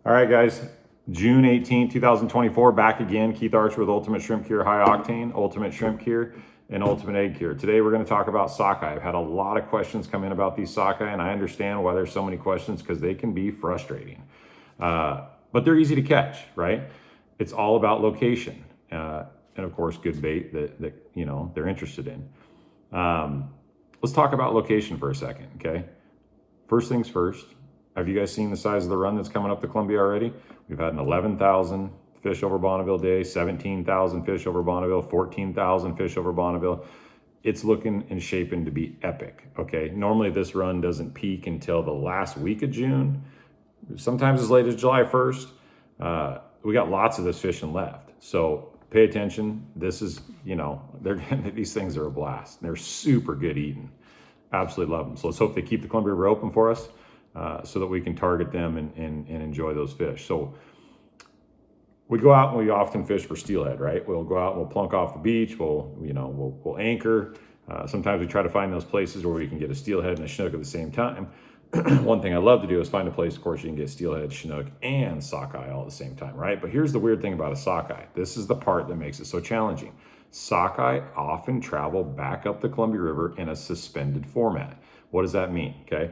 All right, guys, June 18, 2024, back again. Keith Archer with Ultimate Shrimp Cure High Octane, Ultimate Shrimp Cure, and Ultimate Egg Cure. Today, we're going to talk about sockeye. I've had a lot of questions come in about these sockeye, and I understand why there's so many questions because they can be frustrating. But they're easy to catch, right? It's all about location, and of course, good bait that you know they're interested in. Let's talk about location for a second, okay? First things first. Have you guys seen the size of the run that's coming up the Columbia already? We've had an 11,000 fish over Bonneville day, 17,000 fish over Bonneville, 14,000 fish over Bonneville. It's looking and shaping to be epic, okay? Normally this run doesn't peak until the last week of June, sometimes as late as July 1st. We got lots of this fishing left. So pay attention. This is, you know, these things are a blast. They're super good eating. Absolutely love them. So let's hope they keep the Columbia River open for us. So that we can target them and enjoy those fish. So we go out and we often fish for steelhead, right? We'll go out and we'll plunk off the beach. We'll anchor. Sometimes we try to find those places where we can get a steelhead and a chinook at the same time. One thing I love to do is find a place, of course, you can get steelhead, chinook, and sockeye all at the same time, right? But here's the weird thing about a sockeye. This is the part that makes it so challenging. Sockeye often travel back up the Columbia River in a suspended format. What does that mean? Okay.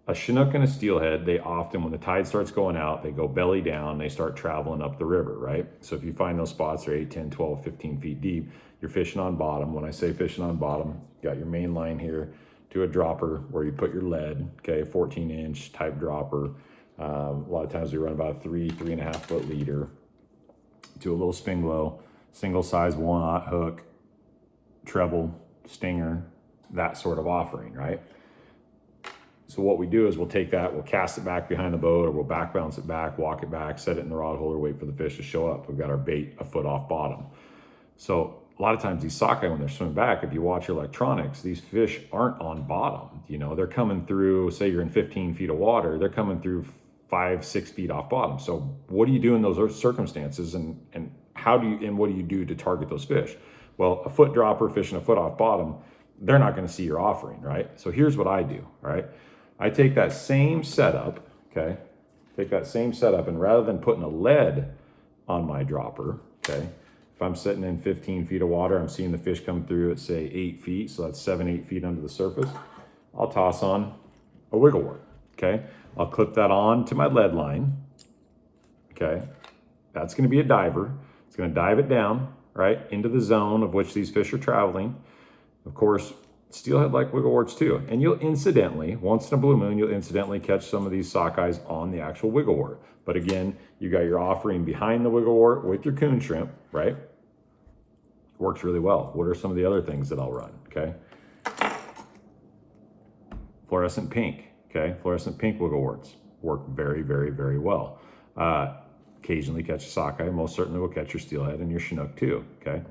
A chinook and a steelhead, they often, when the tide starts going out, they go belly down, they start traveling up the river, right? So if you find those spots are 8, 10, 12, 15 feet deep, you're fishing on bottom. When I say fishing on bottom, you got your main line here to a dropper where you put your lead, okay, 14-inch type dropper. A lot of times we run about a 3.5 foot leader to a little spin-glow, single size 1/0 hook, treble, stinger, that sort of offering, right? So what we do is we'll take that, we'll cast it back behind the boat, or we'll back bounce it back, walk it back, set it in the rod holder, wait for the fish to show up. We've got our bait a foot off bottom. So a lot of times these sockeye, when they're swimming back, if you watch your electronics, these fish aren't on bottom. You know, they're coming through, say you're in 15 feet of water, they're coming through 5, 6 feet off bottom. So what do you do in those circumstances, and what do you do to target those fish? Well, a foot dropper fishing a foot off bottom, they're not going to see your offering, right? So here's what I do, all right? I take that same setup, okay? And rather than putting a lead on my dropper, okay? If I'm sitting in 15 feet of water, I'm seeing the fish come through at say 8 feet, so that's 7, 8 feet under the surface. I'll toss on a wiggle wort, okay? I'll clip that on to my lead line, okay? That's gonna be a diver. It's gonna dive it down, right, into the zone of which these fish are traveling. Of course, steelhead like wiggle worts too. And you'll incidentally, once in a blue moon, you'll incidentally catch some of these sockeyes on the actual wiggle wort. But again, you got your offering behind the wiggle wort with your coon shrimp, right? Works really well. What are some of the other things that I'll run, okay? Fluorescent pink, okay? Fluorescent pink wiggle worts work very, very, very well. Occasionally catch a sockeye, most certainly will catch your steelhead and your chinook too, okay?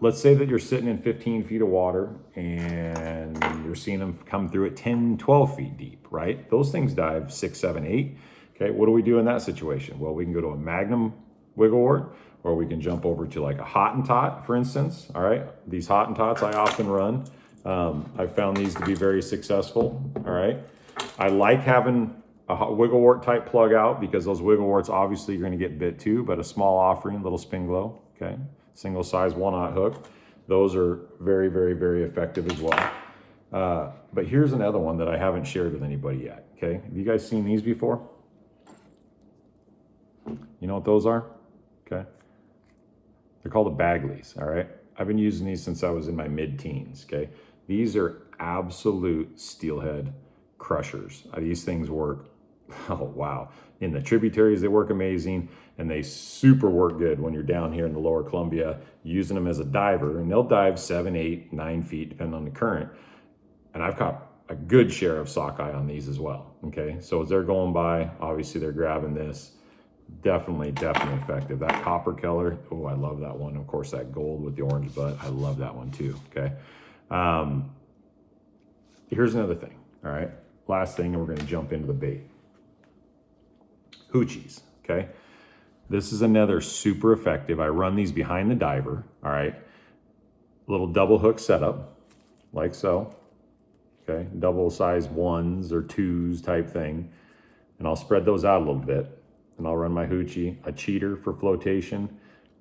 Let's say that you're sitting in 15 feet of water and you're seeing them come through at 10, 12 feet deep, right? Those things dive 6, 7, 8. Okay, what do we do in that situation? Well, we can go to a Magnum wiggle wort, or we can jump over to like a Hottentot, for instance. All right, these Hottentots I often run. I've found these to be very successful. All right, I like having a wiggle wort type plug out because those wiggle worts, obviously you're going to get bit too, but a small offering, little spin glow, okay? Single size 1/0 hook. Those are very, very, very effective as well. But here's another one that I haven't shared with anybody yet, okay? Have you guys seen these before? You know what those are? Okay. They're called the Bagleys, all right? I've been using these since I was in my mid-teens, okay? These are absolute steelhead crushers. These things work, oh wow. In the tributaries, they work amazing, and they super work good when you're down here in the lower Columbia using them as a diver, and they'll dive 7, 8, 9 feet, depending on the current. And I've caught a good share of sockeye on these as well, okay? So as they're going by, obviously they're grabbing this. Definitely, definitely effective. That copper color, oh, I love that one. Of course, that gold with the orange butt, I love that one too, okay? Here's another thing, all right? Last thing, and we're gonna jump into the bait. Hoochies, okay? This is another super effective. I run these behind the diver, all right? Little double hook setup, like so, okay? Double size 1s or 2s type thing. And I'll spread those out a little bit. and I'll run my hoochie, a cheater for flotation,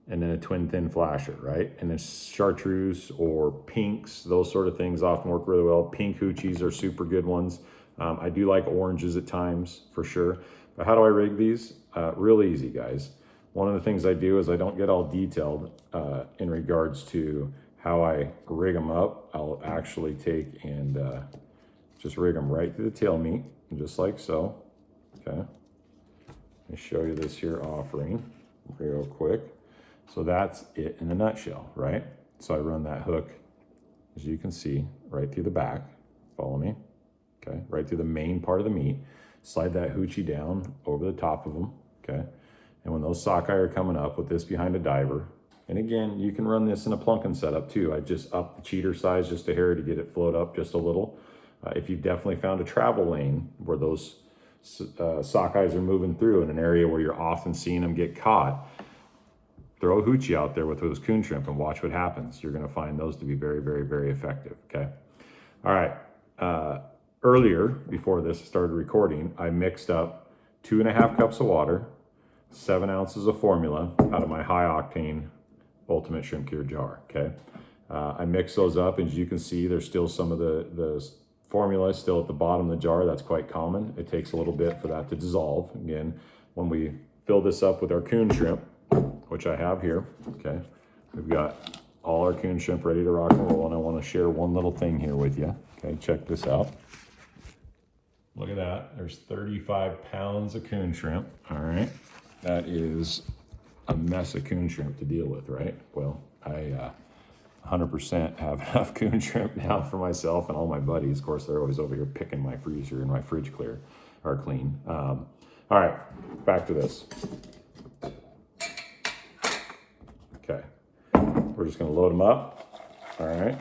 and then a twin thin flasher, right? And then chartreuse or pinks, those sort of things often work really well. Pink hoochies are super good ones. I do like oranges at times for sure. But how do I rig these? Real easy, guys. One of the things I do is I don't get all detailed in regards to how I rig them up. I'll actually take and just rig them right through the tail meat, just like so, okay? Let me show you this here offering real quick. So that's it in a nutshell, right? So I run that hook, as you can see, right through the back. Follow me, okay? Right through the main part of the meat. Slide that hoochie down over the top of them, okay? And when those sockeye are coming up with this behind a diver, and again, you can run this in a plunking setup too. I just up the cheater size just a hair to get it float up just a little. If you've definitely found a travel lane where those sockeyes are moving through in an area where you're often seeing them get caught, throw a hoochie out there with those coon shrimp and watch what happens. You're gonna find those to be very, very, very effective, okay? All right, earlier, before this started recording, I mixed up 2.5 cups of water, 7 ounces of formula out of my high octane Ultimate Shrimp Cure jar, okay? I mix those up, and as you can see, there's still some of the formula still at the bottom of the jar. That's quite common. It takes a little bit for that to dissolve. Again, when we fill this up with our coon shrimp, which I have here, okay? We've got all our coon shrimp ready to rock and roll, and I wanna share one little thing here with you, okay? Check this out. Look at that, there's 35 pounds of coon shrimp, all right? That is a mess of coon shrimp to deal with, right? Well, I 100% have enough coon shrimp now for myself and all my buddies. Of course, they're always over here picking my freezer and my fridge clean. All right, back to this. Okay, we're just gonna load them up, all right?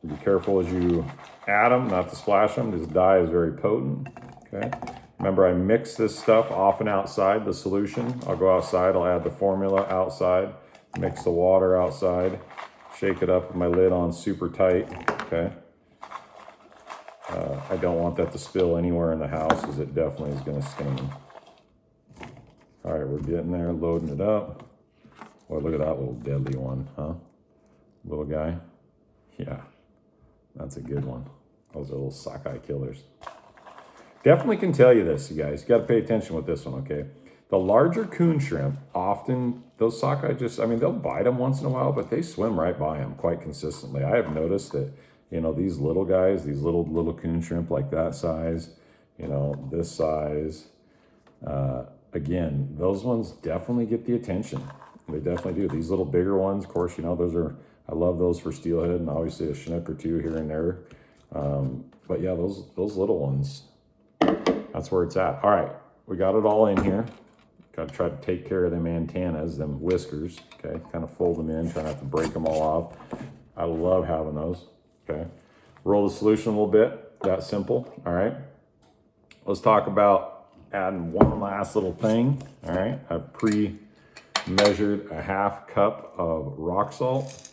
Be careful as you add them, not to splash them. This dye is very potent, okay? Remember, I mix this stuff often outside the solution. I'll go outside, I'll add the formula outside, mix the water outside, shake it up with my lid on super tight, okay? I don't want that to spill anywhere in the house, as it definitely is gonna stain. All right, we're getting there, loading it up. Boy, look at that little deadly one, huh? Little guy. Yeah, that's a good one. Those are little sockeye killers. Definitely can tell you this, you guys. You got to pay attention with this one, okay? The larger coon shrimp, often those sockeye just, I mean, they'll bite them once in a while, but they swim right by them quite consistently. I have noticed that, you know, these little guys, these little coon shrimp like that size, you know, this size, again, those ones definitely get the attention. They definitely do. These little bigger ones, of course, you know, those are, I love those for steelhead, and obviously a chinook or two here and there. But yeah, those little ones, that's where it's at. All right, we got it all in here. Got to try to take care of them antennas, them whiskers, okay? Kind of fold them in, try not to break them all off. I love having those, okay? Roll the solution a little bit, that simple, all right? Let's talk about adding one last little thing, all right? I've pre-measured a 1/2 cup of rock salt,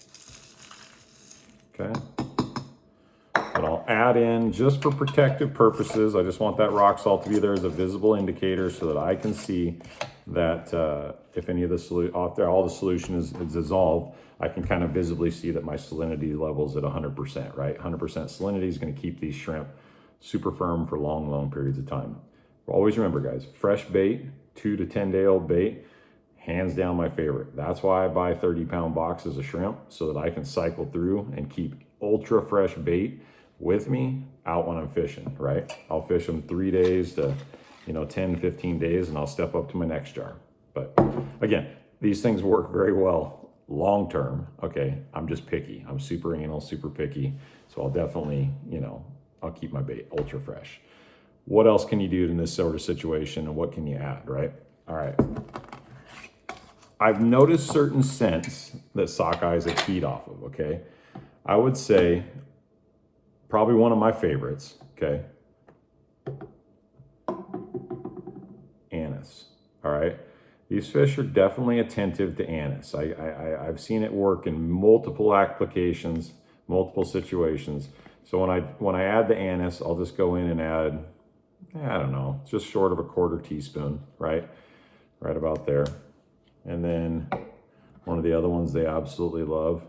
okay? But I'll add in just for protective purposes. I just want that rock salt to be there as a visible indicator so that I can see that if any of the all the solution is dissolved, I can kind of visibly see that my salinity level's at 100%, right? 100% salinity is going to keep these shrimp super firm for long, long periods of time. Always remember, guys, fresh bait, 2 to 10 day old bait, hands down my favorite. That's why I buy 30-pound boxes of shrimp, so that I can cycle through and keep ultra fresh bait with me out when I'm fishing, right? I'll fish them 3 days to, 10, 15 days, and I'll step up to my next jar. But again, these things work very well long-term, okay? I'm just picky. I'm super anal, super picky. So I'll definitely, I'll keep my bait ultra fresh. What else can you do in this sort of situation, and what can you add, right? All right. I've noticed certain scents that sockeyes that feed off of, okay? I would say probably one of my favorites, okay? Anise, all right? These fish are definitely attentive to anise. I've seen it work in multiple applications, multiple situations. So when I add the anise, I'll just go in and add I don't know, just short of a quarter teaspoon, right? Right about there. And then one of the other ones they absolutely love,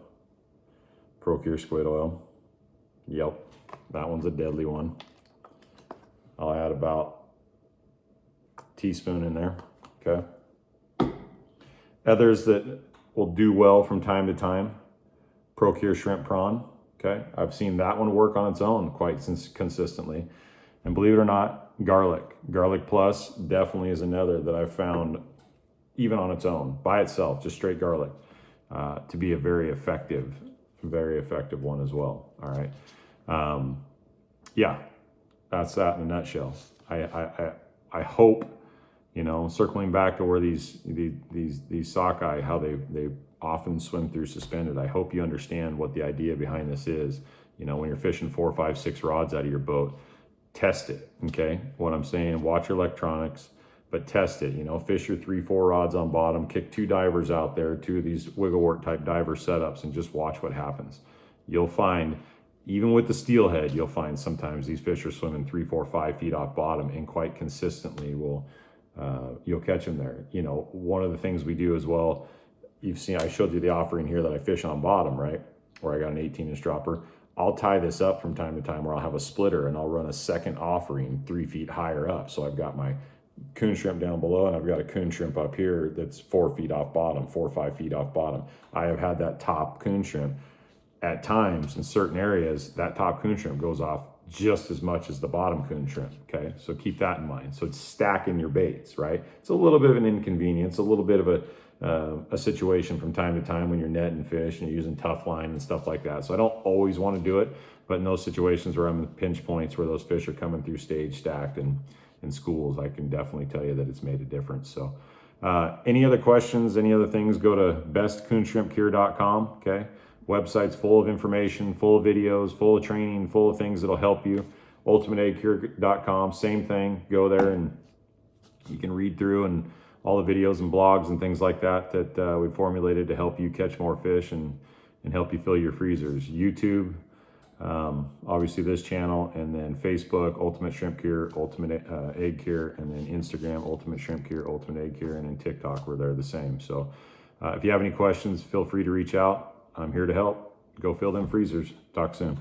Procure squid oil. Yep, that one's a deadly one. I'll add about a teaspoon in there, okay? Others that will do well from time to time, Procure shrimp prawn, okay? I've seen that one work on its own quite consistently. And believe it or not, garlic. Garlic Plus definitely is another that I've found, even on its own, by itself, just straight garlic, to be a very effective one as well, all right? Yeah, that's that in a nutshell. I hope, you know, circling back to where these sockeye, how they often swim through suspended. I hope you understand what the idea behind this is. You know, when you're fishing 4, 5, 6 rods out of your boat, test it, okay? What I'm saying, watch your electronics, but test it. You know, fish your 3, 4 rods on bottom, kick 2 divers out there, 2 of these wigglewort type diver setups, and just watch what happens. You'll find, even with the steelhead, you'll find sometimes these fish are swimming 3, 4, 5 feet off bottom, and quite consistently you'll catch them there. You know, one of the things we do as well, you've seen, I showed you the offering here that I fish on bottom, right? Where I got an 18-inch dropper. I'll tie this up from time to time where I'll have a splitter and I'll run a second offering 3 feet higher up. So I've got my coon shrimp down below and I've got a coon shrimp up here that's 4 feet off bottom, 4 or 5 feet off bottom. I have had that top coon shrimp at times in certain areas, that top coon shrimp goes off just as much as the bottom coon shrimp, okay? So keep that in mind. So it's stacking your baits, right? It's a little bit of an inconvenience, a little bit of a situation from time to time when you're netting fish and you're using tough line and stuff like that. So I don't always want to do it, but in those situations where I'm in pinch points where those fish are coming through stage stacked and in schools, I can definitely tell you that it's made a difference. So any other questions, any other things, go to bestcoonshrimpcure.com, okay? Website's full of information, full of videos, full of training, full of things that'll help you. ultimateeggcure.com, same thing. Go there and you can read through and all the videos and blogs and things like that we formulated to help you catch more fish and help you fill your freezers. YouTube, obviously this channel, and then Facebook, Ultimate Shrimp Cure, Ultimate Egg Cure, and then Instagram, Ultimate Shrimp Cure, Ultimate Egg Cure, and then TikTok, where they're the same. So if you have any questions, feel free to reach out. I'm here to help. Go fill them freezers. Talk soon.